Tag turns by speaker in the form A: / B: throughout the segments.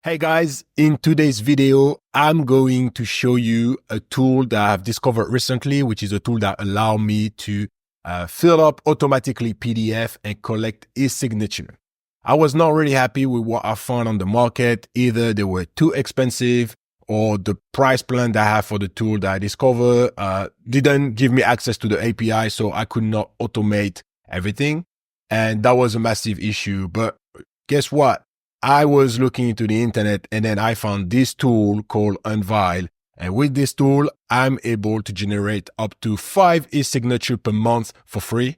A: Hey guys, in today's video, I'm going to show you a tool that I've discovered recently, which is a tool that allows me to fill up automatically PDF and collect e-signature. I was not really happy with what I found on the market. Either they were too expensive or the price plan that I have for the tool that I discovered didn't give me access to the API, so I could not automate everything. And that was a massive issue. But guess what? I was looking into the internet and then I found this tool called Unvile. And with this tool, I'm able to generate up to 5 e-signature per month for free.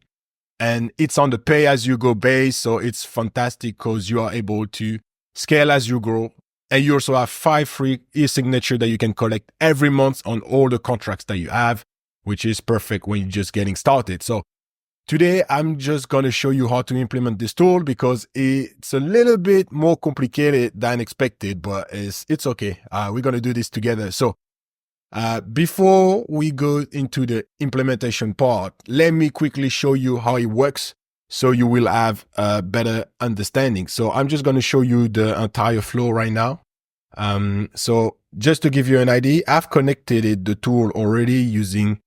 A: And it's on the pay-as-you-go base, so it's fantastic because you are able to scale as you grow. And you also have 5 free e-signature that you can collect every month on all the contracts that you have, which is perfect when you're just getting started. So today, I'm just going to show you how to implement this tool because it's a little bit more complicated than expected, but it's okay. We're going to do this together. So before we go into the implementation part, let me quickly show you how it works so you will have a better understanding. So I'm just going to show you the entire flow right now. So just to give you an idea, I've connected the tool already using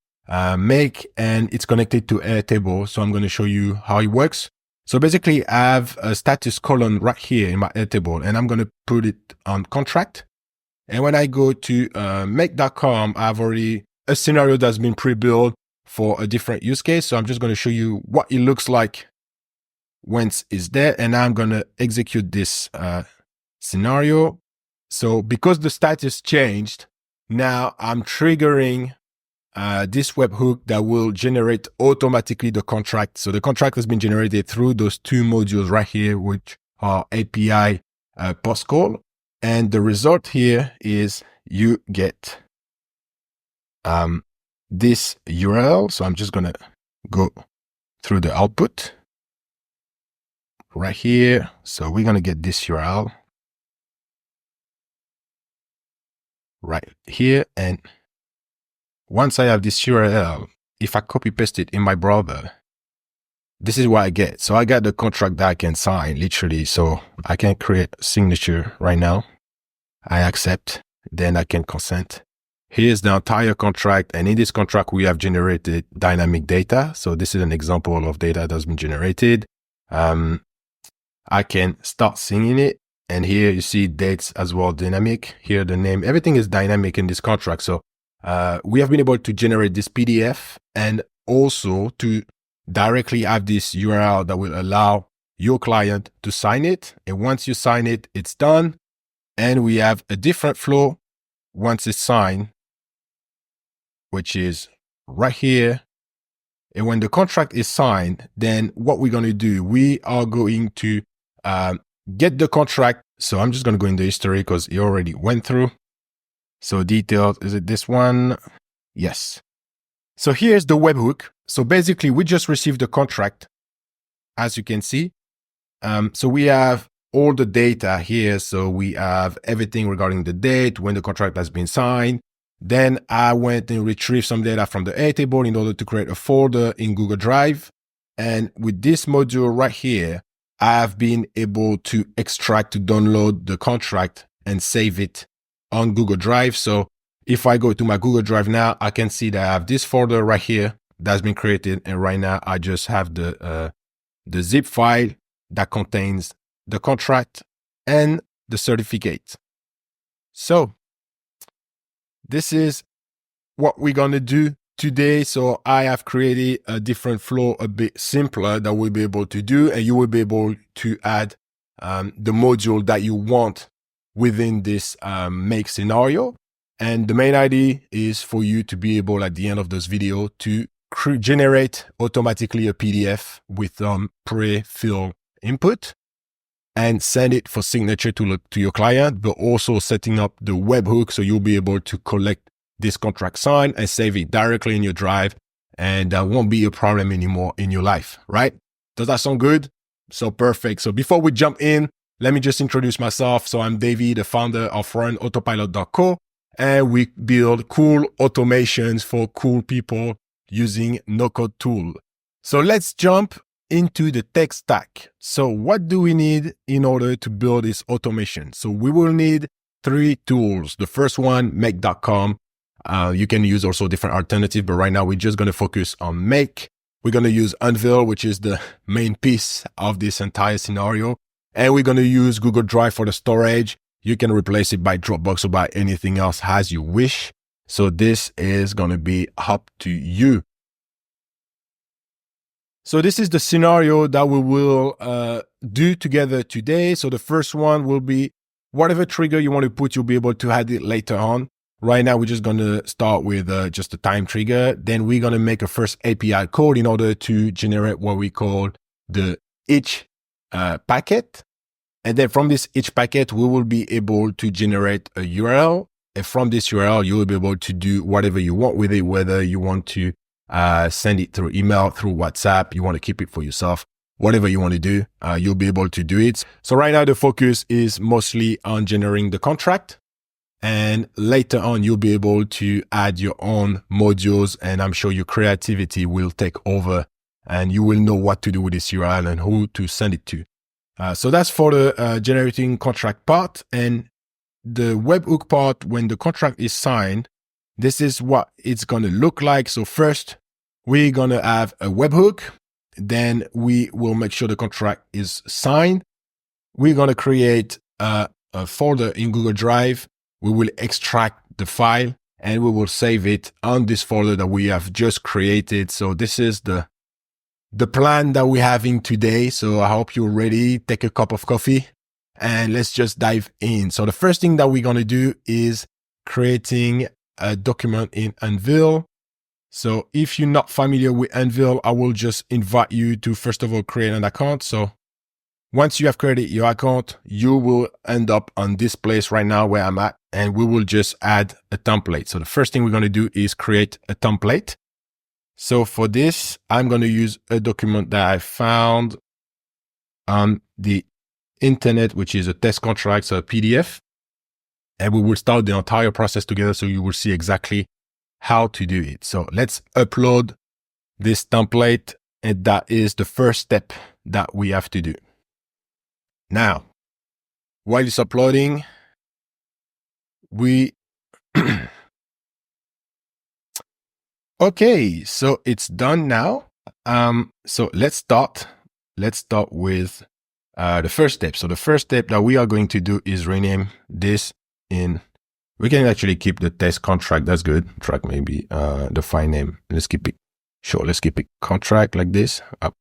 A: Make, and it's connected to Airtable. So I'm going to show you how it works. So basically I have a status column right here in my Airtable, and I'm going to put it on contract. And when I go to make.com, I have already a scenario that's been pre-built for a different use case. So I'm just going to show you what it looks like once it's there. And I'm going to execute this scenario. So because the status changed, now I'm triggering this webhook that will generate automatically the contract. So the contract has been generated through those 2 modules right here, which are API post call. And the result here is you get this URL. So I'm just going to go through the output right here. So we're going to get this URL right here. And once I have this URL, if I copy paste it in my browser, this is what I get. So I got the contract that I can sign literally. So I can create a signature right now. I accept, then I can consent. Here's the entire contract. And in this contract, we have generated dynamic data. So this is an example of data that's been generated. I can start singing it. And here you see dates as well, dynamic. Here the name, everything is dynamic in this contract. So we have been able to generate this PDF and also to directly have this URL that will allow your client to sign it. And once you sign it, it's done. And we have a different flow once it's signed, which is right here. And when the contract is signed, then what we're going to do, we are going to get the contract. So I'm just going to go in the history because it already went through. So details, is it this one? Yes. So here's the webhook. So basically we just received the contract, as you can see. So we have all the data here. So we have everything regarding the date, when the contract has been signed. Then I went and retrieved some data from the Airtable in order to create a folder in Google Drive. And with this module right here, I've been able to extract, to download the contract and save it on Google Drive. So if I go to my Google Drive now, I can see that I have this folder right here that's been created. And right now I just have the zip file that contains the contract and the certificate. So this is what we're going to do today. So I have created a different flow, a bit simpler, that we'll be able to do, and you will be able to add the module that you want within this make scenario. And the main idea is for you to be able at the end of this video to generate automatically a PDF with pre-filled input and send it for signature to your client, but also setting up the webhook so you'll be able to collect this contract signed and save it directly in your drive, and that won't be a problem anymore in your life, right? Does that sound good? So perfect. So before we jump in, let me just introduce myself. So I'm Davey, the founder of runautopilot.co, and we build cool automations for cool people using no-code tool. So let's jump into the tech stack. So what do we need in order to build this automation? So we will need 3 tools. The first one, make.com. You can use also different alternatives, but right now we're just going to focus on make. We're going to use Anvil, which is the main piece of this entire scenario. And we're going to use Google Drive for the storage. You can replace it by Dropbox or by anything else as you wish. So this is going to be up to you. So this is the scenario that we will do together today. So the first one will be whatever trigger you want to put, you'll be able to add it later on. Right now, we're just going to start with just a time trigger. Then we're going to make a first API code in order to generate what we call the each packet. And then from this each packet, we will be able to generate a URL. And from this URL, you will be able to do whatever you want with it, whether you want to send it through email, through WhatsApp, you want to keep it for yourself, whatever you want to do, you'll be able to do it. So right now, the focus is mostly on generating the contract. And later on, you'll be able to add your own modules, and I'm sure your creativity will take over and you will know what to do with this URL and who to send it to. So that's for the generating contract part. And the webhook part, when the contract is signed, this is what it's going to look like. So first, we're going to have a webhook. Then we will make sure the contract is signed. We're going to create a folder in Google Drive. We will extract the file and we will save it on this folder that we have just created. So this is the plan that we're having today. So I hope you're ready. Take a cup of coffee and let's just dive in. So the first thing that we're going to do is creating a document in Anvil. So if you're not familiar with Anvil, I will just invite you to first of all create an account. So once you have created your account, you will end up on this place right now where I'm at, and we will just add a template. So the first thing we're going to do is create a template. So for this, I'm going to use a document that I found on the internet, which is a test contract, so a PDF. And we will start the entire process together so you will see exactly how to do it. So let's upload this template, and that is the first step that we have to do. Now, while it's uploading, okay, so it's done now. So let's start with the first step. So the first step that we are going to do is rename this in, we can actually keep the test contract. That's good. Track maybe the file name. Let's keep it short. Let's keep it contract like this. Up.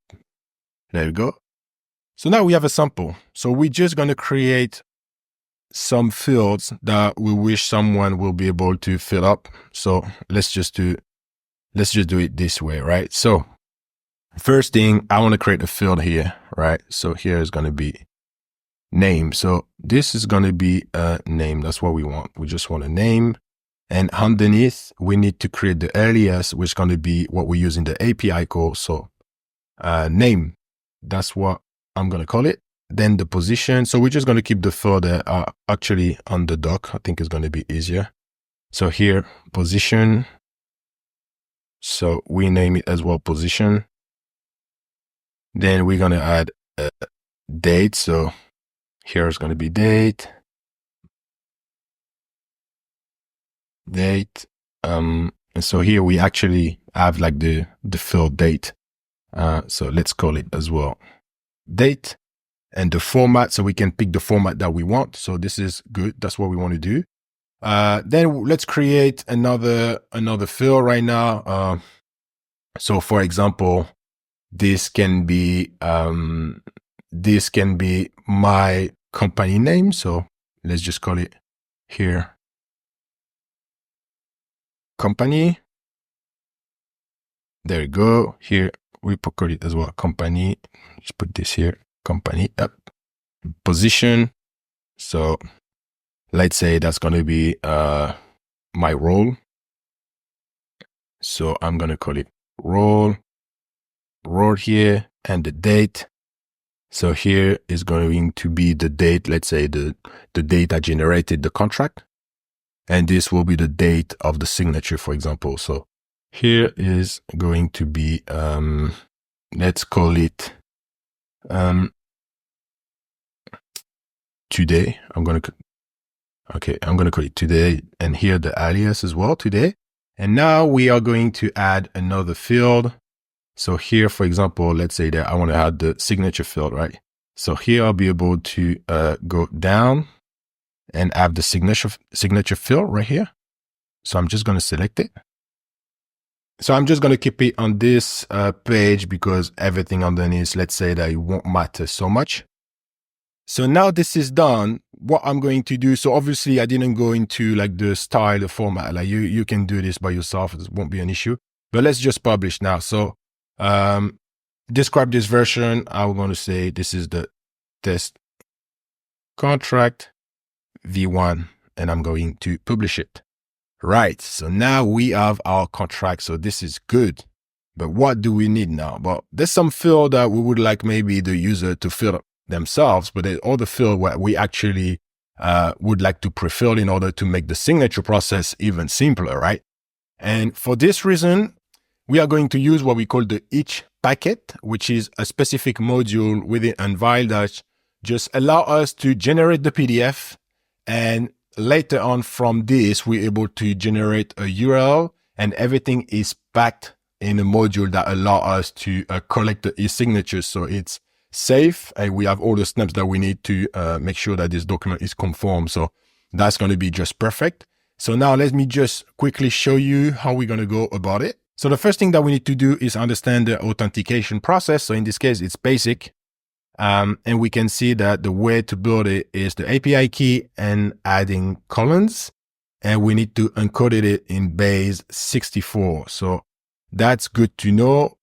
A: There we go. So now we have a sample. So we're just going to create some fields that we wish someone will be able to fill up. So let's just do it this way, right? So first thing, I want to create a field here, right? So here is going to be name. So this is going to be a name. That's what we want. We just want a name. And underneath, we need to create the alias, which is going to be what we use in the API call. So name, that's what I'm going to call it. Then the position. So we're just going to keep the folder actually on the doc. I think it's going to be easier. So here, position. So we name it as well, position. Then we're going to add a date. So here is going to be date. And so here we actually have like the field date. So let's call it as well date, and the format. So we can pick the format that we want. So this is good. That's what we want to do. Then let's create another field right now. So for example, this can be my company name. So let's just call it here company. There we go. Here we call it as well company. Just put this here, company up. Position. So let's say that's going to be my role. So I'm going to call it role here, and the date. So here is going to be the date, let's say the date I generated the contract. And this will be the date of the signature, for example. So here is going to be, let's call it today. I'm going to call it today, and here the alias as well, today. And now we are going to add another field. So here, for example, let's say that I want to add the signature field, right? So here I'll be able to go down and have the signature field right here. So I'm just going to select it. So I'm just going to keep it on this page because everything underneath, let's say that it won't matter so much. So now this is done, what I'm going to do, so obviously I didn't go into like the style, the format, like you can do this by yourself, it won't be an issue, but let's just publish now. So describe this version, I'm going to say this is the test contract v1, and I'm going to publish it. Right, so now we have our contract, so this is good. But what do we need now? Well, there's some field that we would like maybe the user to fill up themselves, but there's other field where we actually would like to pre-fill in order to make the signature process even simpler, right? And for this reason, we are going to use what we call the each packet, which is a specific module within Unvile that just allow us to generate the PDF, and later on from this, we're able to generate a URL, and everything is packed in a module that allow us to collect the e-signatures. So it's safe, and we have all the steps that we need to make sure that this document is conform. So that's going to be just perfect. So now let me just quickly show you how we're going to go about it. So the first thing that we need to do is understand the authentication process. So in this case, it's basic. And we can see that the way to build it is the API key and adding colons. And we need to encode it in base 64. So that's good to know.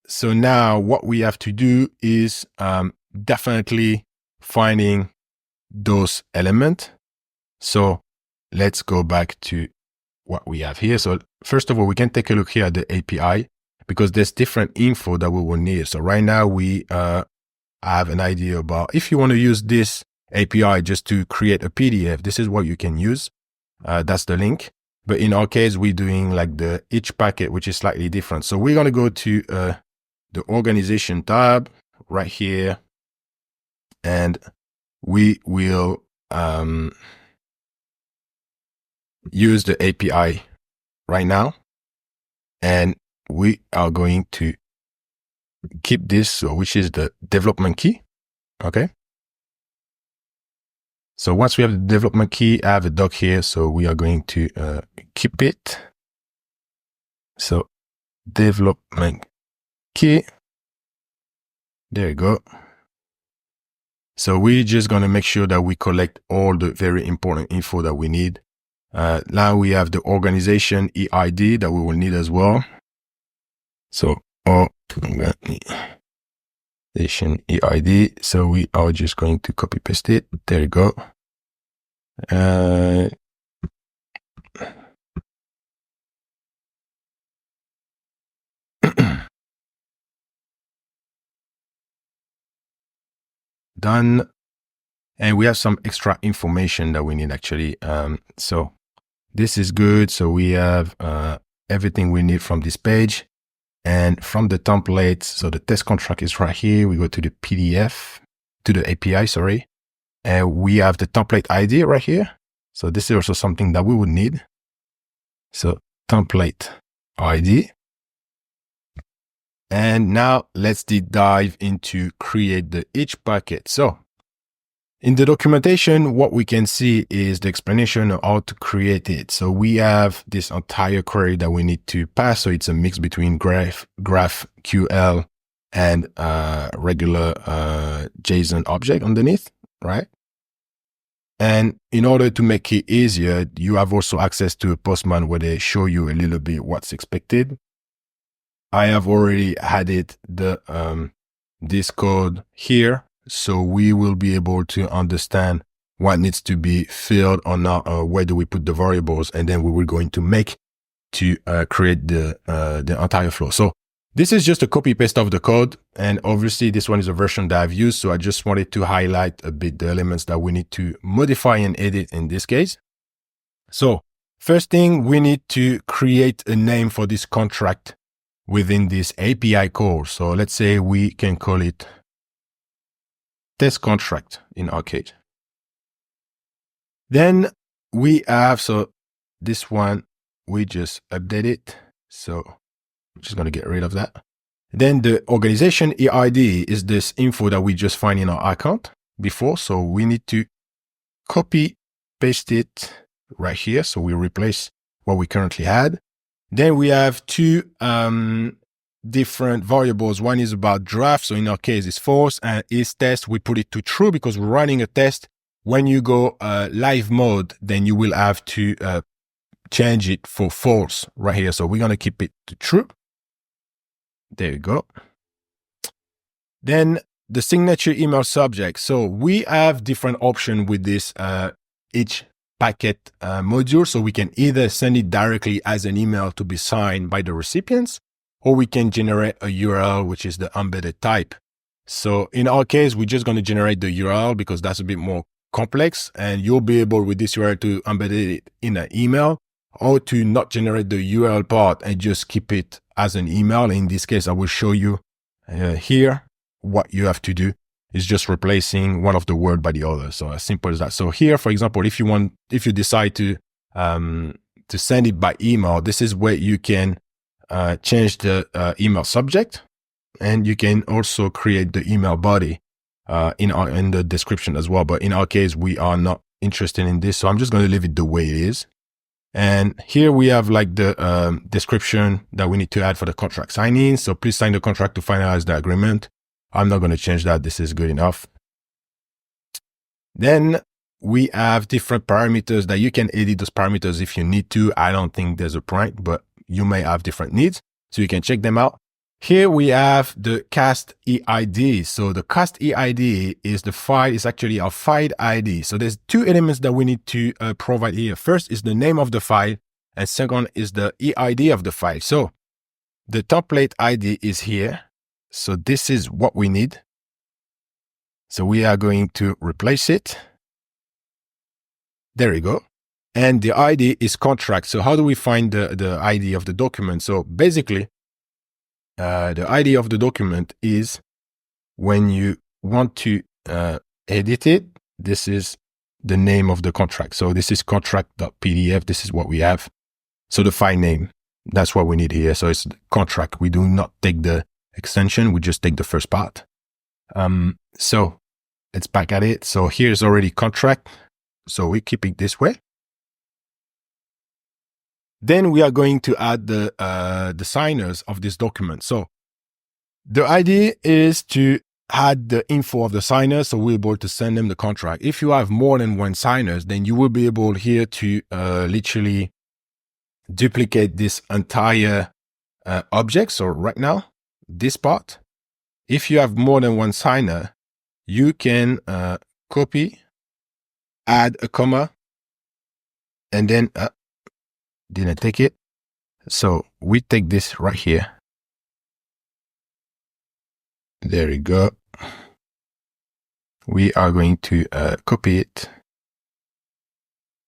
A: So now what we have to do is definitely finding those elements. So let's go back to what we have here. So first of all, we can take a look here at the API because there's different info that we will need. So right now we have an idea about if you want to use this API just to create a PDF, this is what you can use. That's the link. But in our case, we're doing like the each packet, which is slightly different. So we're going to go to the organization tab right here, and we will use the API right now, and we are going to keep this, so which is the development key. Okay. So once we have the development key, I have a doc here, so we are going to keep it. So development key. There you go. So we're just going to make sure that we collect all the very important info that we need. Now we have the organization EID that we will need as well. So organization EID. So we are just going to copy paste it. There you go. Done. And we have some extra information that we need actually. So this is good. So we have everything we need from this page. And from the templates, so the test contract is right here. We go to the PDF, to the API, sorry. And we have the template ID right here. So this is also something that we would need. So template ID. And now let's deep dive into create the each packet. So in the documentation, what we can see is the explanation of how to create it. So we have this entire query that we need to pass. So it's a mix between GraphQL and regular JSON object underneath, right? And in order to make it easier, you have also access to a Postman where they show you a little bit what's expected. I have already added the this code here. So we will be able to understand what needs to be filled or not, where do we put the variables, and then we will going to make to create the entire flow. So this is just a copy paste of the code. And obviously this one is a version that I've used. So I just wanted to highlight a bit the elements that we need to modify and edit in this case. So first thing, we need to create a name for this contract within this API call. So let's say we can call it test contract in our case. Then we have, so this one, we just update it. So I'm just going to get rid of that. Then the organization EID is this info that we just find in our account before. So we need to copy, paste it right here. So we replace what we currently had. Then we have two different variables. One is about draft. So in our case, it's false, and is test. We put it to true because we're running a test. When you go live mode, then you will have to change it for false right here. So we're going to keep it to true. There you go. Then the signature email subject. So we have different options with this each packet module. So we can either send it directly as an email to be signed by the recipients, or we can generate a URL, which is the embedded type. So in our case, we're just going to generate the URL because that's a bit more complex, and you'll be able with this URL to embed it in an email, or to not generate the URL part and just keep it as an email. In this case, I will show you here what you have to do is just replacing one of the word by the other. So as simple as that. So here, for example, if you decide to send it by email, this is where you can change the email subject, and you can also create the email body in the description as well. But in our case, we are not interested in this. So I'm just going to leave it the way it is. And here we have like the description that we need to add for the contract signing. So please sign the contract to finalize the agreement. I'm not going to change that. This is good enough. Then we have different parameters that you can edit those parameters if you need to. I don't think there's a point, but you may have different needs. So you can check them out. Here we have the cast EID. So the cast EID is the file, is actually our file ID. So there's two elements that we need to provide here. First is the name of the file, and second is the EID of the file. So the template ID is here. So this is what we need. So we are going to replace it. There we go. And the ID is contract. So how do we find the ID of the document? So basically, the ID of the document is when you want to edit it, this is the name of the contract. So this is contract.pdf. This is what we have. So the file name, that's what we need here. So it's the contract. We do not take the extension. We just take the first part. So let's back at it. So here's already contract. So we keep it this way. Then we are going to add the signers of this document. So the idea is to add the info of the signers, so we'll be able to send them the contract. If you have more than one signers, then you will be able here to literally duplicate this entire object. So right now, this part, if you have more than one signer, you can copy, add a comma, and then didn't take it. So we take this right here. There we go. We are going to copy it,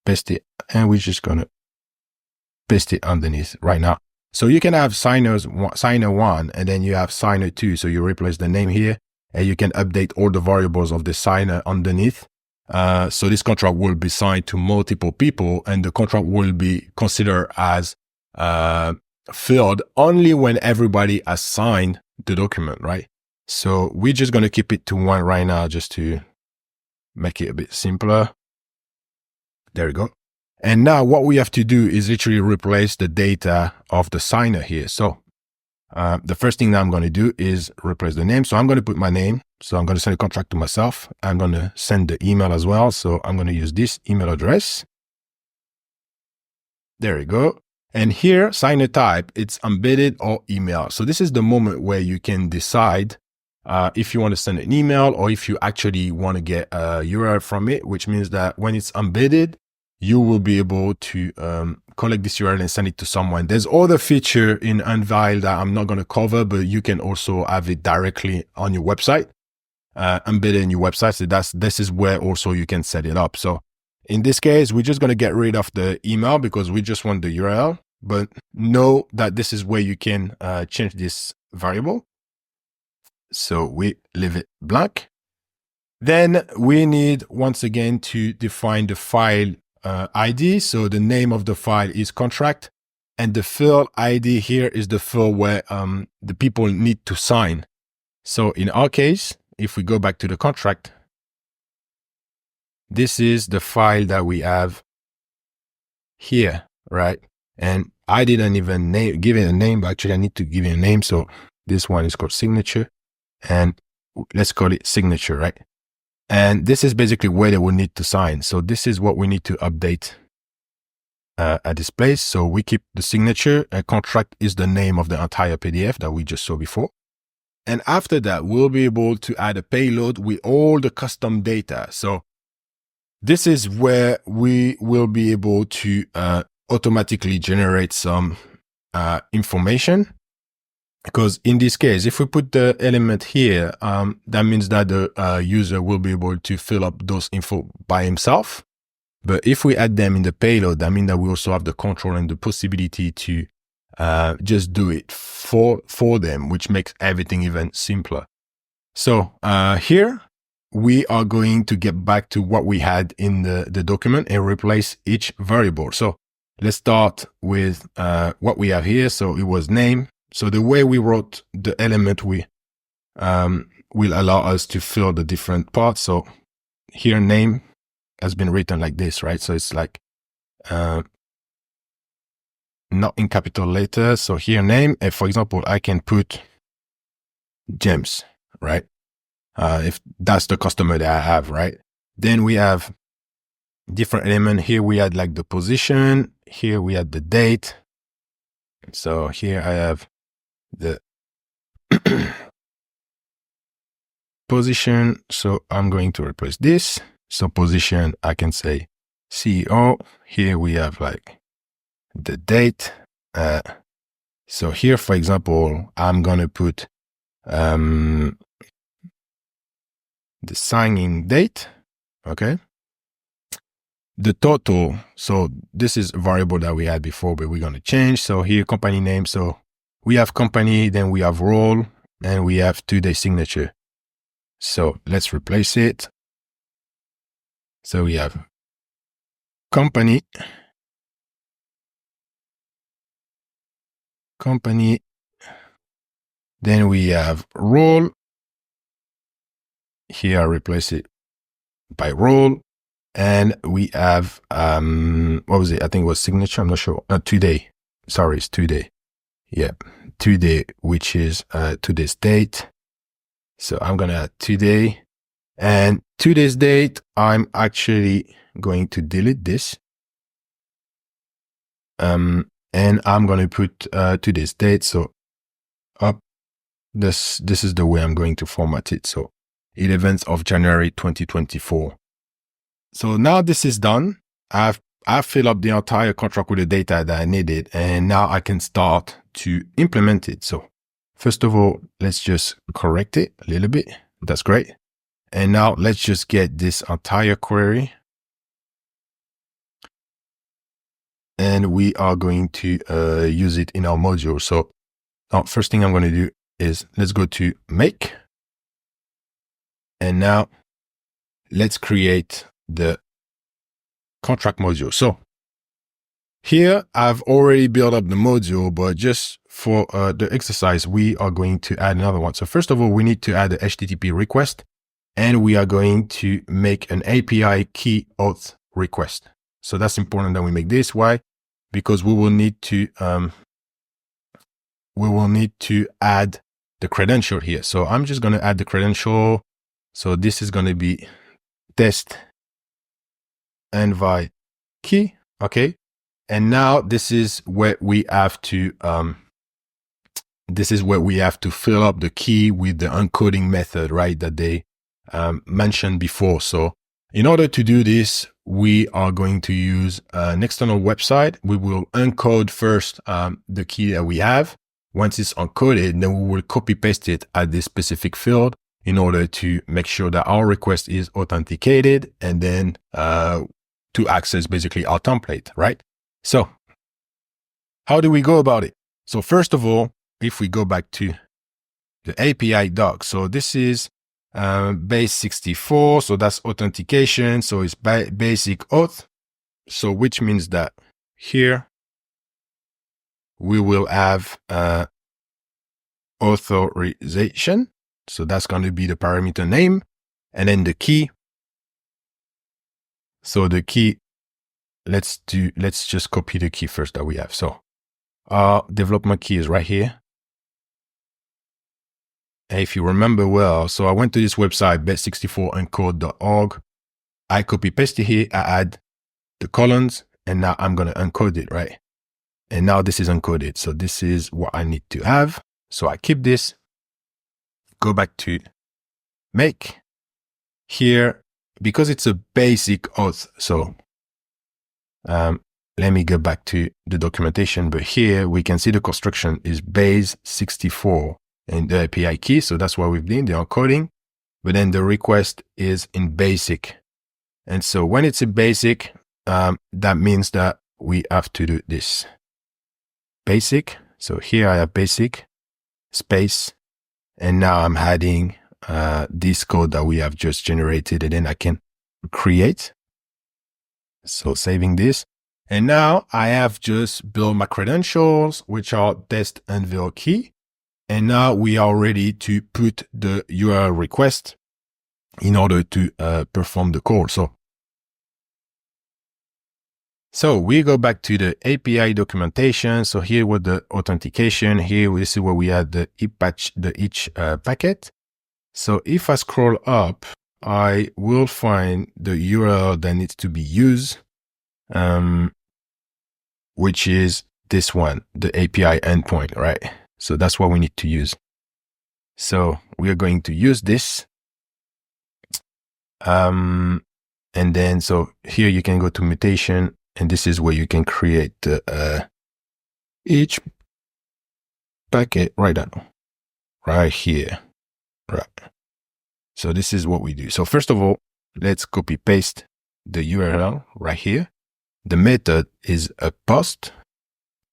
A: paste it, and we're just going to paste it underneath right now. So you can have signer 1, and then you have signer 2. So you replace the name here, and you can update all the variables of the signer underneath. So this contract will be signed to multiple people, and the contract will be considered as filled only when everybody has signed the document, right? So we're just going to keep it to 1 right now, just to make it a bit simpler. There we go. And now what we have to do is literally replace the data of the signer here. So the first thing that I'm going to do is replace the name. So I'm going to put my name. So I'm going to send a contract to myself. I'm going to send the email as well. So I'm going to use this email address. There we go. And here, signer type, it's embedded or email. So this is the moment where you can decide if you want to send an email or if you actually want to get a URL from it, which means that when it's embedded, you will be able to collect this URL and send it to someone. There's other feature in Unvile that I'm not going to cover, but you can also have it directly on your website, embedded in your website. So this is where also you can set it up. So in this case, we're just going to get rid of the email because we just want the URL, but know that this is where you can change this variable. So we leave it blank. Then we need, once again, to define the file ID. So the name of the file is contract, and the field ID here is the field where the people need to sign. So in our case, if we go back to the contract, this is the file that we have here, right? And I didn't even give it a name, but actually I need to give it a name. So this one is called signature, and let's call it signature, right? And this is basically where they will need to sign. So this is what we need to update at this place. So we keep the signature, and contract is the name of the entire PDF that we just saw before. And after that, we'll be able to add a payload with all the custom data. So this is where we will be able to automatically generate some information. Because in this case, if we put the element here, that means that the user will be able to fill up those info by himself. But if we add them in the payload, that means that we also have the control and the possibility to just do it for them, which makes everything even simpler. So here we are going to get back to what we had in the document and replace each variable. So let's start with what we have here. So it was name. So the way we wrote the element, we will allow us to fill the different parts. So here name has been written like this, right? So it's like not in capital letters. So here name, and for example, I can put James, right? If that's the customer that I have, right? Then we have different element. Here we had like the position. Here we had the date. So here I have the position. So I'm going to replace this. So position, I can say CEO. Here we have like the date. So here, for example, I'm going to put the signing date. Okay. The total. So this is a variable that we had before, but we're going to change. So here, company name. So we have company, then we have role, and we have today's signature. So let's replace it. So we have company, then we have role. Here I replace it by role, and we have what was it? I think it was signature. I'm not sure. Today. Sorry, it's today. Yeah, today, which is today's date. So I'm gonna add today, and today's date. I'm actually going to delete this. And I'm going to put today's date. So up this is the way I'm going to format it. So 11th of January 2024. So now this is done. I've filled up the entire contract with the data that I needed, and now I can start to implement it. So first of all, let's just correct it a little bit. That's great. And now let's just get this entire query. And we are going to use it in our module. So now first thing I'm going to do is let's go to make. And now let's create the contract module. So here I've already built up the module, but just for the exercise, we are going to add another one. So first of all, we need to add the HTTP request, and we are going to make an API key auth request. So that's important that we make this. Why? Because we will need to add the credential here. So I'm just going to add the credential. So this is going to be test Anvil key. Okay. And now this is where we have to fill up the key with the encoding method, right? That they mentioned before. So in order to do this, we are going to use an external website. We will encode first the key that we have. Once it's encoded, then we will copy paste it at this specific field in order to make sure that our request is authenticated, and then to access basically our template, right? So how do we go about it? So first of all, if we go back to the API doc, so this is base 64. So that's authentication. So it's basic auth. So which means that here we will have authorization. So that's going to be the parameter name, and then the key. So the key, let's just copy the key first that we have. So our development key is right here. And if you remember well, so I went to this website, bet64encode.org. I copy paste it here. I add the colons, and now I'm going to encode it, right? And now this is encoded. So this is what I need to have. So I keep this, go back to make here, because it's a basic auth. So let me go back to the documentation, but here we can see the construction is base 64 and the API key. So that's what we've done, the encoding, but then the request is in basic. And so when it's a basic, that means that we have to do this basic. So here I have basic space, and now I'm adding this code that we have just generated, and then I can create. So saving this. And now I have just built my credentials, which are test Anvil key. And now we are ready to put the URL request in order to perform the call. So we go back to the API documentation. So here with the authentication, here we see where we had the each packet. So if I scroll up, I will find the URL that needs to be used, which is this one, the API endpoint, right? So that's what we need to use. So we are going to use this. And then, so here you can go to mutation, and this is where you can create the, each packet right now, right here, right? So this is what we do. So first of all, let's copy paste the URL right here. The method is a post,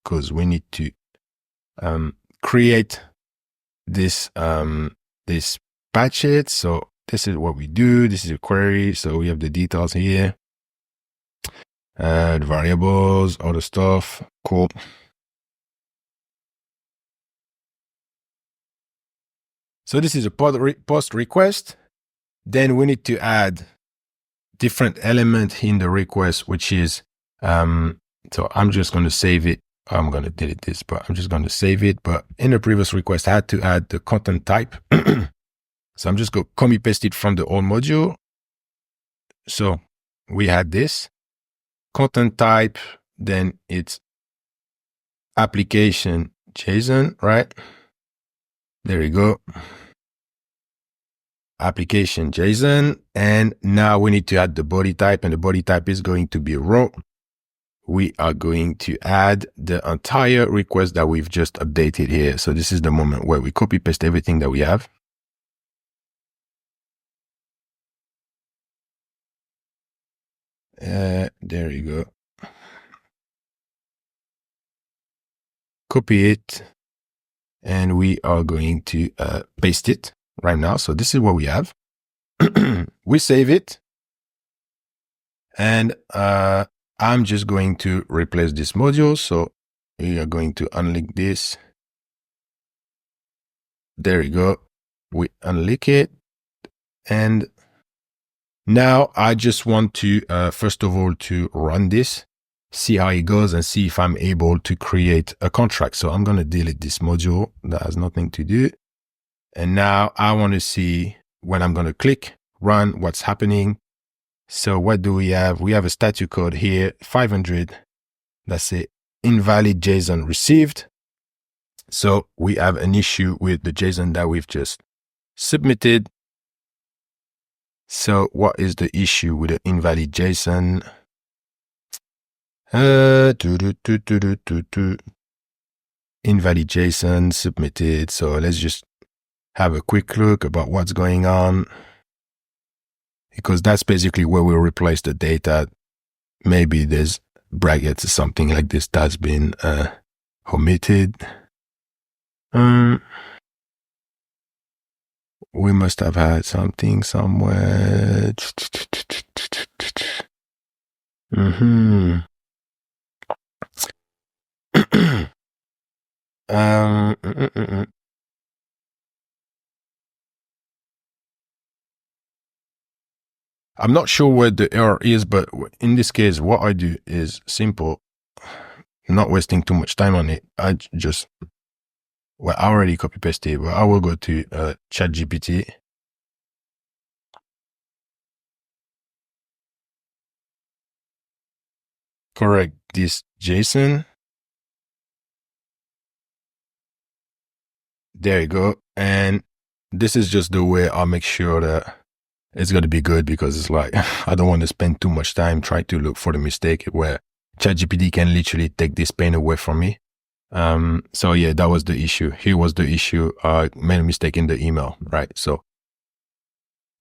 A: because we need to create this this patchet. So this is what we do. This is a query. So we have the details here, the variables, all the stuff. Cool. So this is a post request. Then we need to add different element in the request, which is, so I'm just going to save it. I'm going to delete this, but I'm just going to save it. But in the previous request, I had to add the content type. So I'm just going to copy paste it from the old module. So we had this content type, then it's application JSON, right? There we go. Application JSON. And now we need to add the body type, and the body type is going to be raw. We are going to add the entire request that we've just updated here. So this is the moment where we copy paste everything that we have. There you go. Copy it, and we are going to paste it right now. So this is what we have. We save it, and I'm just going to replace this module. So we are going to unlink this. There you go. We unlink it, and now I just want to, first of all, to run this, see how it goes, and see if I'm able to create a contract. So I'm going to delete this module that has nothing to do. And now I want to see when I'm going to click run, what's happening. So what do we have? We have a statute code here, 500. That's it. Invalid JSON received. So we have an issue with the JSON that we've just submitted. So what is the issue with the invalid JSON? Invalid JSON submitted. So let's just have a quick look about what's going on, because that's basically where we replace the data. Maybe there's brackets or something like this that's been omitted. we must have had something somewhere. I'm not sure where the error is, but in this case, what I do is simple, not wasting too much time on it. I just, well, I already copy pasted, but I will go to ChatGPT. Correct this JSON. There you go. And this is just the way I'll make sure that it's going to be good, because it's like, I don't want to spend too much time trying to look for the mistake where ChatGPT can literally take this pain away from me. So yeah, that was the issue. Here was the issue. I made a mistake in the email, right? So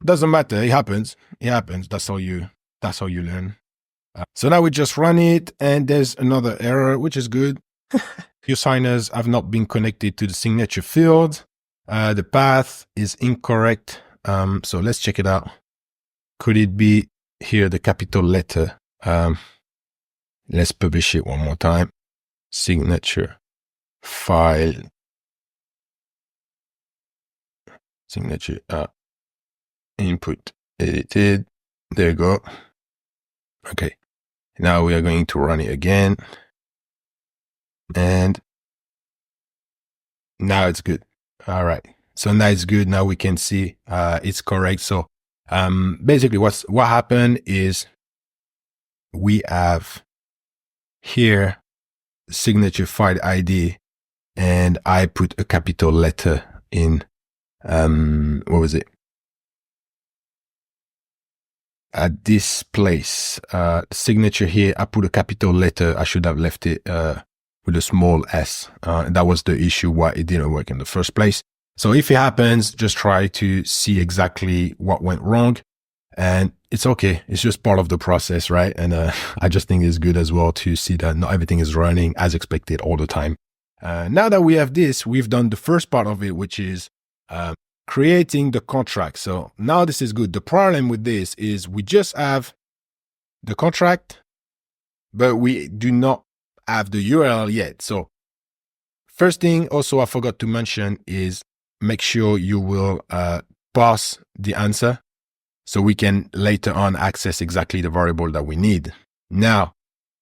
A: doesn't matter. It happens. It happens. That's how you learn. So now we just run it, and there's another error, which is good. Your signers have not been connected to the signature field. The path is incorrect. So let's check it out. Could it be here, the capital letter? Let's publish it one more time. Signature, file, signature, input, edited. There you go. Okay. Now we are going to run it again. And now it's good. All right. So now it's good. Now we can see it's correct. So basically what happened is we have here signature file ID, and I put a capital letter in, what was it? At this place, signature here, I put a capital letter. I should have left it with a small s. That was the issue why it didn't work in the first place. So if it happens, just try to see exactly what went wrong, and it's okay. It's just part of the process, right? And I just think it's good as well to see that not everything is running as expected all the time. Now that we have this, we've done the first part of it, which is creating the contract. So now this is good. The problem with this is we just have the contract, but we do not have the URL yet. So first thing also I forgot to mention is make sure you will parse the answer so we can later on access exactly the variable that we need. Now,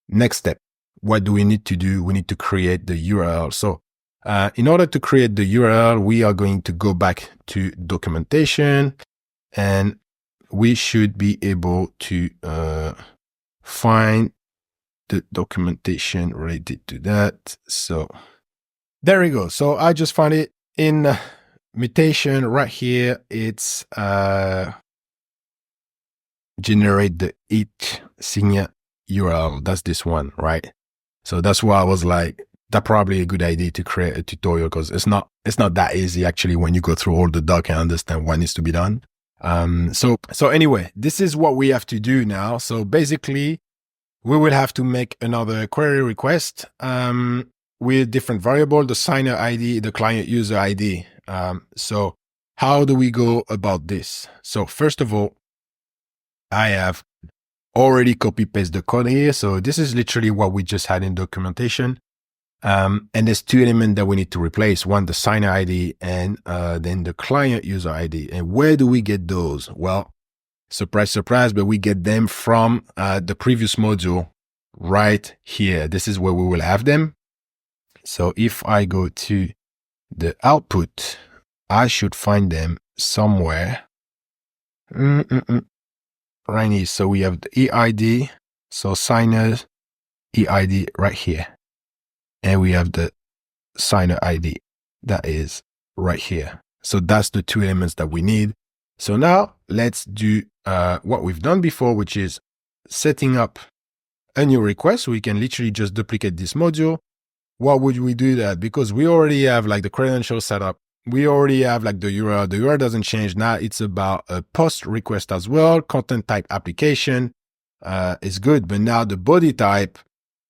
A: next step, what do we need to do? We need to create the URL. So in order to create the URL, we are going to go back to documentation, and we should be able to find the documentation related to that. So there we go. So I just found it in mutation right here. It's generate the eSignatures URL. That's this one, right? So that's why I was like, that's probably a good idea to create a tutorial, because it's not that easy actually when you go through all the doc and understand what needs to be done. So anyway, this is what we have to do now. So basically, we will have to make another query request with different variable, the signer ID, the client user ID. So how do we go about this? So first of all, I have already copy paste the code here. So this is literally what we just had in documentation. And there's two elements that we need to replace. One, the signer ID, and then the client user ID. And where do we get those? Well, surprise, surprise, but we get them from the previous module right here. This is where we will have them. So if I go to the output, I should find them somewhere. Right here. So we have the EID. So signers EID right here. And we have the signer ID that is right here. So that's the two elements that we need. So now let's do what we've done before, which is setting up a new request. So we can literally just duplicate this module. What would we do that? Because we already have like the credentials set up. We already have like the URL. The URL doesn't change. Now it's about a post request as well. Content type application is good, but now the body type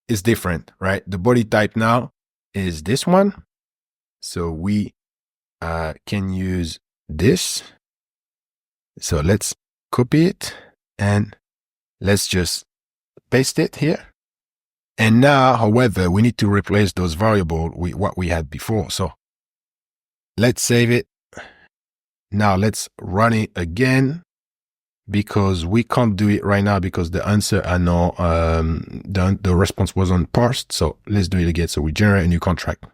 A: is different, right? The body type now is this one. So we can use this. So let's copy it and let's just paste it here. And now, however, we need to replace those variables with what we had before. So let's save it. Now let's run it again, because we can't do it right now because the answer are not, the response wasn't parsed. So let's do it again. So we generate a new contract.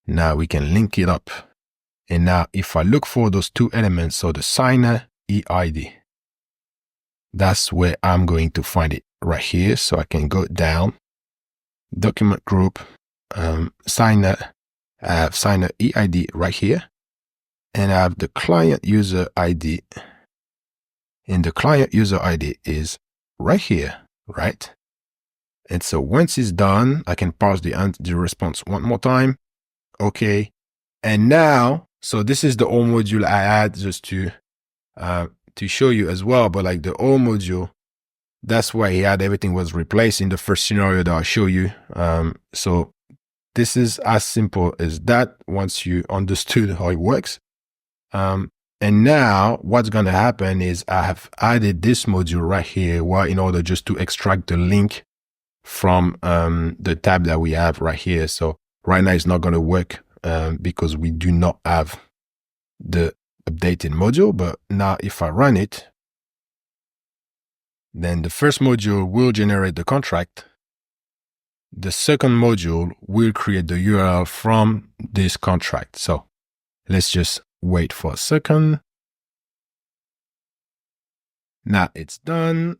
A: Now we can link it up. And now if I look for those two elements, so the signer EID, that's where I'm going to find it right here. So I can go down, document group, signer, I have signer EID right here. And I have the client user ID. And the client user ID is right here, right? And so once it's done, I can parse the response one more time. Okay. And now, so this is the old module I add just to show you as well. But like the old module, that's why he had everything was replaced in the first scenario that I'll show you. So this is as simple as that once you understood how it works. And now what's going to happen is I have added this module right here, in order just to extract the link from the tab that we have right here. So right now it's not going to work because we do not have the updated module. But now if I run it, then the first module will generate the contract. The second module will create the URL from this contract. So let's just wait for a second. Now it's done.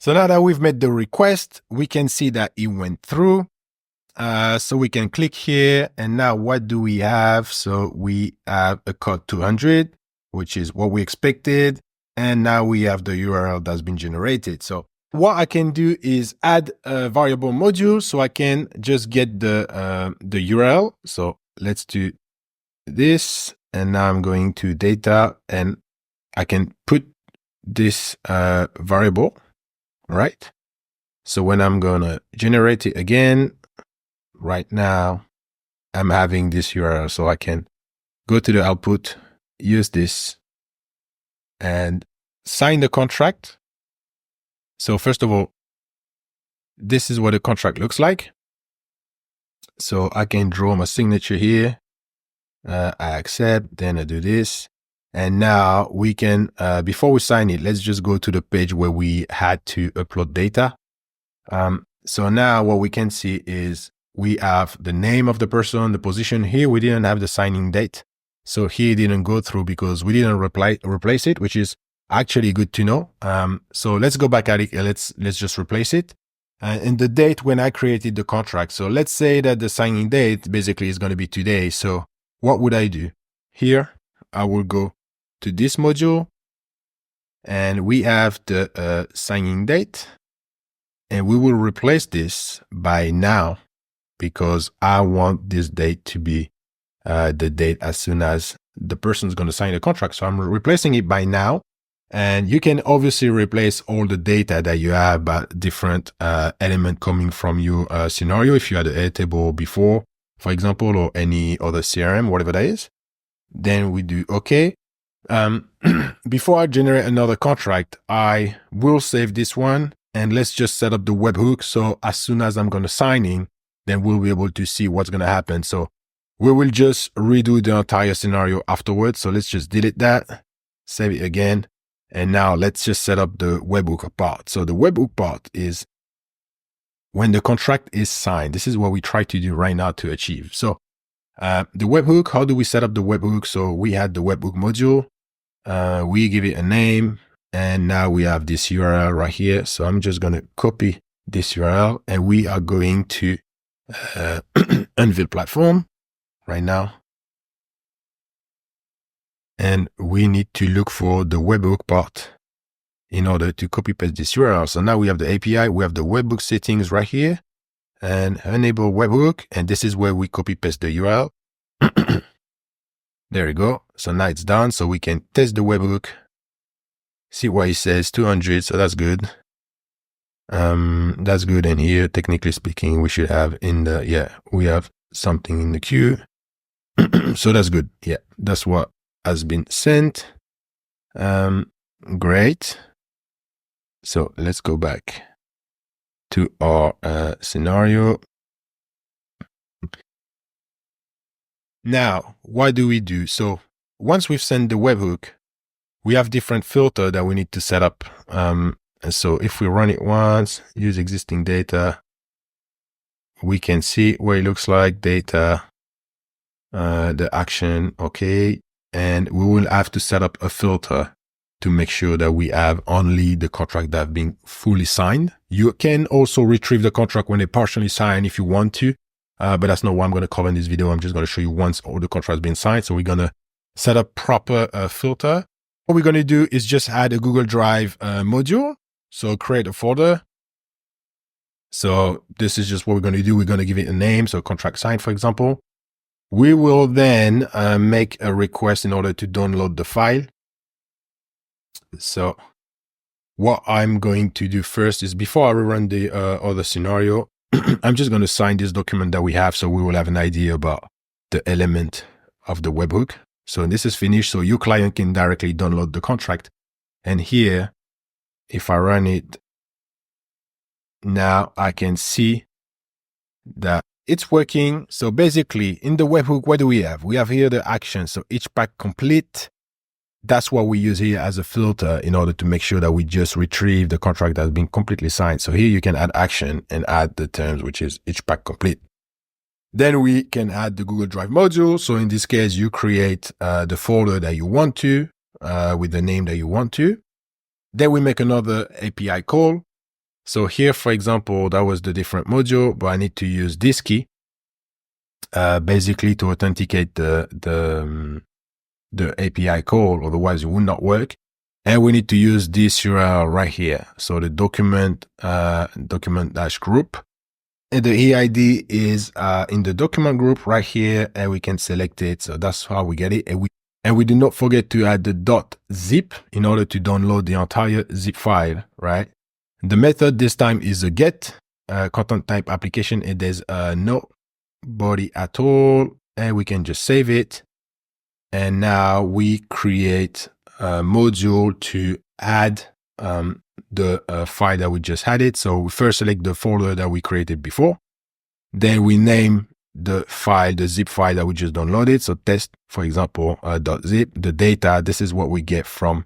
A: So now that we've made the request, we can see that it went through. So we can click here. And now what do we have? So we have a code 200, which is what we expected. And now we have the URL that's been generated. So what I can do is add a variable module so I can just get the URL. So let's do this. And now I'm going to data and I can put this variable, right? So when I'm going to generate it again, right now, I'm having this URL. So I can go to the output, use this, and sign the contract. So first of all, this is what the contract looks like. So I can draw my signature here. I accept, then I do this. And now we can, before we sign it, let's just go to the page where we had to upload data. So now what we can see is we have the name of the person, the position. Here we didn't have the signing date. So here it didn't go through because we didn't replace it, which is actually good to know. So let's go back at it. Let's just replace it. And the date when I created the contract. So let's say that the signing date basically is going to be today. So what would I do? Here, I will go to this module and we have the signing date, and we will replace this by now because I want this date to be the date as soon as the person is going to sign the contract. So I'm replacing it by now. And you can obviously replace all the data that you have by different element coming from your scenario. If you had an Airtable before, for example, or any other CRM, whatever that is, then we do OK. Before I generate another contract, I will save this one and let's just set up the webhook. So as soon as I'm going to sign in, then we'll be able to see what's going to happen. So we will just redo the entire scenario afterwards. So let's just delete that, save it again. And now let's just set up the webhook part. So the webhook part is when the contract is signed. This is what we try to do right now to achieve. So the webhook, how do we set up the webhook? So we had the webhook module. We give it a name. And now we have this URL right here. So I'm just going to copy this URL and we are going to Anvil platform right now. And we need to look for the webhook part in order to copy paste this URL. So now we have the API, we have the webhook settings right here and enable webhook. And this is where we copy paste the URL. There we go. So now it's done. So we can test the webhook, see what it says, 200. So that's good. That's good. And here, technically speaking, we should have in the, yeah, we have something in the queue. So that's good. Yeah, that's what has been sent. Great. So let's go back to our scenario. Now, what do we do? So once we've sent the webhook, we have different filter that we need to set up. And so if we run it once, use existing data, we can see what it looks like, data, the action, okay. And we will have to set up a filter to make sure that we have only the contract that have been fully signed. You can also retrieve the contract when they partially signed if you want to, but that's not what I'm going to cover in this video. I'm just going to show you once all the contract has been signed. So we're going to set up proper filter. What we're going to do is just add a Google Drive module. So create a folder. So this is just what we're going to do. We're going to give it a name. So contract signed, for example. We will then make a request in order to download the file. So what I'm going to do first is before I run the other scenario, I'm just going to sign this document that we have. So we will have an idea about the element of the webhook. So this is finished. So your client can directly download the contract. And here, if I run it, now I can see that it's working. So basically in the webhook, what do we have? We have here the action. So each pack complete. That's what we use here as a filter in order to make sure that we just retrieve the contract that has been completely signed. So here you can add action and add the terms, which is each pack complete. Then we can add the Google Drive module. So in this case, you create the folder that you want to with the name that you want to. Then we make another API call. So here, for example, that was the different module, but I need to use this key basically to authenticate the API call, otherwise it will not work. And we need to use this URL right here. So the document -group. And the EID is in the document group right here, and we can select it. So that's how we get it. And we do not forget to add the .zip in order to download the entire zip file, right? The method this time is a get content type application, and there's no body at all, and we can just save it. And now we create a module to add the file that we just added. So we first select the folder that we created before. Then we name the file, the zip file that we just downloaded. So test, for example, .zip. The data, this is what we get from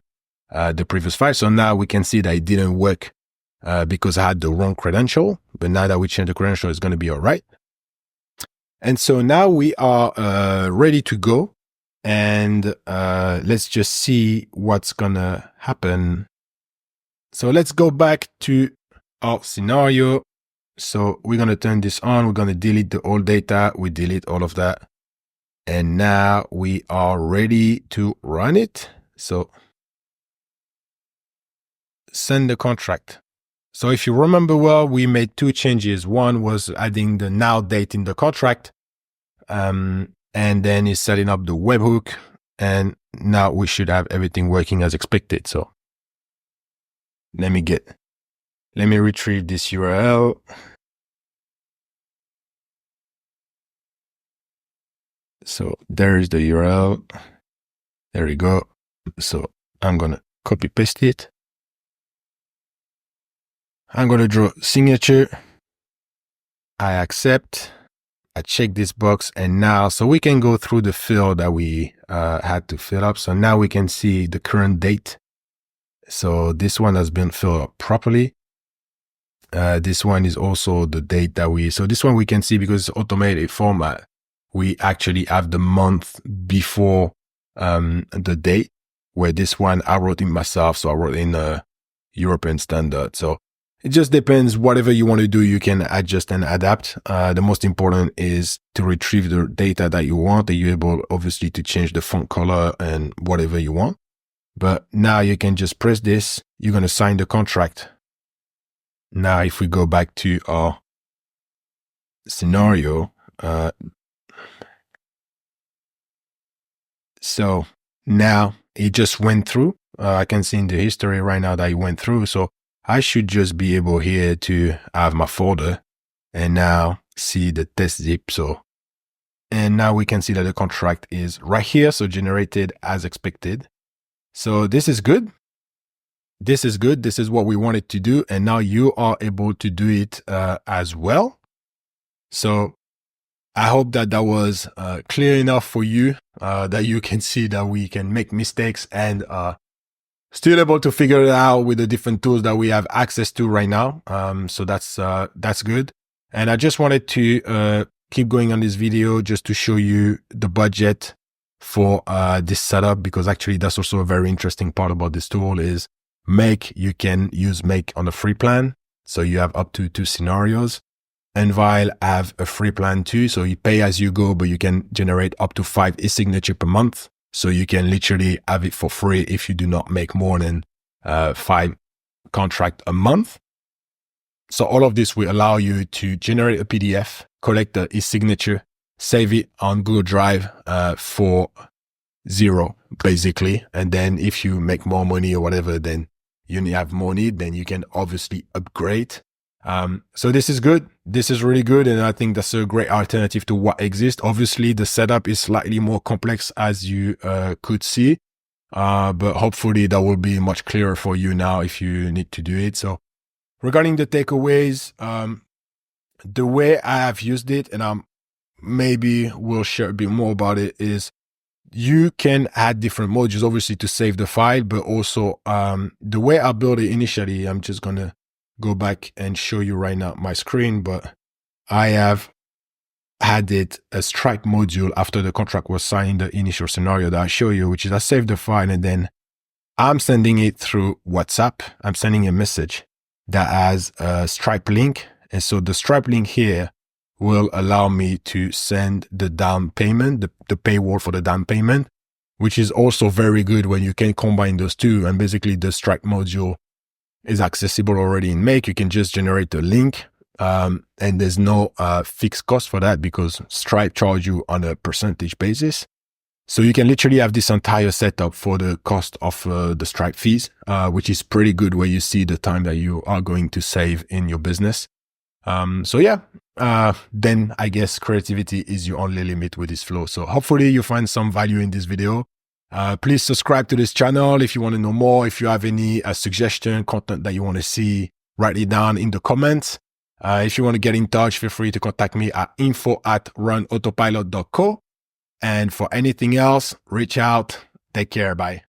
A: the previous file. So now we can see that it didn't work because I had the wrong credential. But now that we change the credential, it's going to be all right. And so now we are ready to go. And let's just see what's gonna happen. So let's go back to our scenario. So we're gonna turn this on. We're gonna delete the old data. We delete all of that. And now we are ready to run it. So send the contract. So if you remember well, we made two changes. One was adding the now date in the contract. And then is setting up the webhook, and now we should have everything working as expected. So let me retrieve this URL. So there is the URL. There we go. So I'm going to copy paste it. I'm going to draw signature. I accept. I check this box, and now, so we can go through the field that we had to fill up. So now we can see the current date. So this one has been filled up properly. This one is also the date that so this one we can see because it's automated format. We actually have the month before the date, where this one I wrote in myself. So I wrote in a European standard. So it just depends. Whatever you want to do, you can adjust and adapt. The most important is to retrieve the data that you want. And you're able, obviously, to change the font color and whatever you want. But now you can just press this. You're going to sign the contract. Now, if we go back to our scenario, so now it just went through. I can see in the history right now that it went through. So I should just be able here to have my folder and now see the test zip. So And now we can see that the contract is right here. So generated as expected. So this is good. This is good. This is what we wanted to do. And now you are able to do it as well. So I hope that that was clear enough for you, that you can see that we can make mistakes and still able to figure it out with the different tools that we have access to right now. So that's good. And I just wanted to keep going on this video just to show you the budget for this setup, because actually that's also a very interesting part about this tool is Make. You can use Make on a free plan. So you have up to 2 scenarios. Unvile have a free plan too. So you pay as you go, but you can generate up to 5 e-signature per month. So you can literally have it for free if you do not make more than 5 contracts a month. So all of this will allow you to generate a PDF, collect the e-signature, save it on Google Drive for 0, basically. And then if you make more money or whatever, then you have more need, then you can obviously upgrade. So this is good. This is really good. And I think that's a great alternative to what exists. Obviously, the setup is slightly more complex, as you could see. But hopefully that will be much clearer for you now if you need to do it. So regarding the takeaways, the way I have used it, and maybe we'll share a bit more about it, is you can add different modules, obviously, to save the file, but also the way I built it initially, I'm just going to go back and show you right now my screen, but I have added a Stripe module after the contract was signed, the initial scenario that I show you, which is I save the file and then I'm sending it through WhatsApp. I'm sending a message that has a Stripe link. And so the Stripe link here will allow me to send the down payment, the paywall for the down payment, which is also very good when you can combine those two. And basically the Stripe module is accessible already in Make. You can just generate the link, and there's no fixed cost for that because Stripe charge you on a percentage basis. So you can literally have this entire setup for the cost of the Stripe fees, which is pretty good where you see the time that you are going to save in your business. So yeah, then I guess creativity is your only limit with this flow. So hopefully you find some value in this video. Please subscribe to this channel if you want to know more. If you have any suggestion, content that you want to see, write it down in the comments. If you want to get in touch, feel free to contact me at info@runautopilot.co. And for anything else, reach out. Take care. Bye.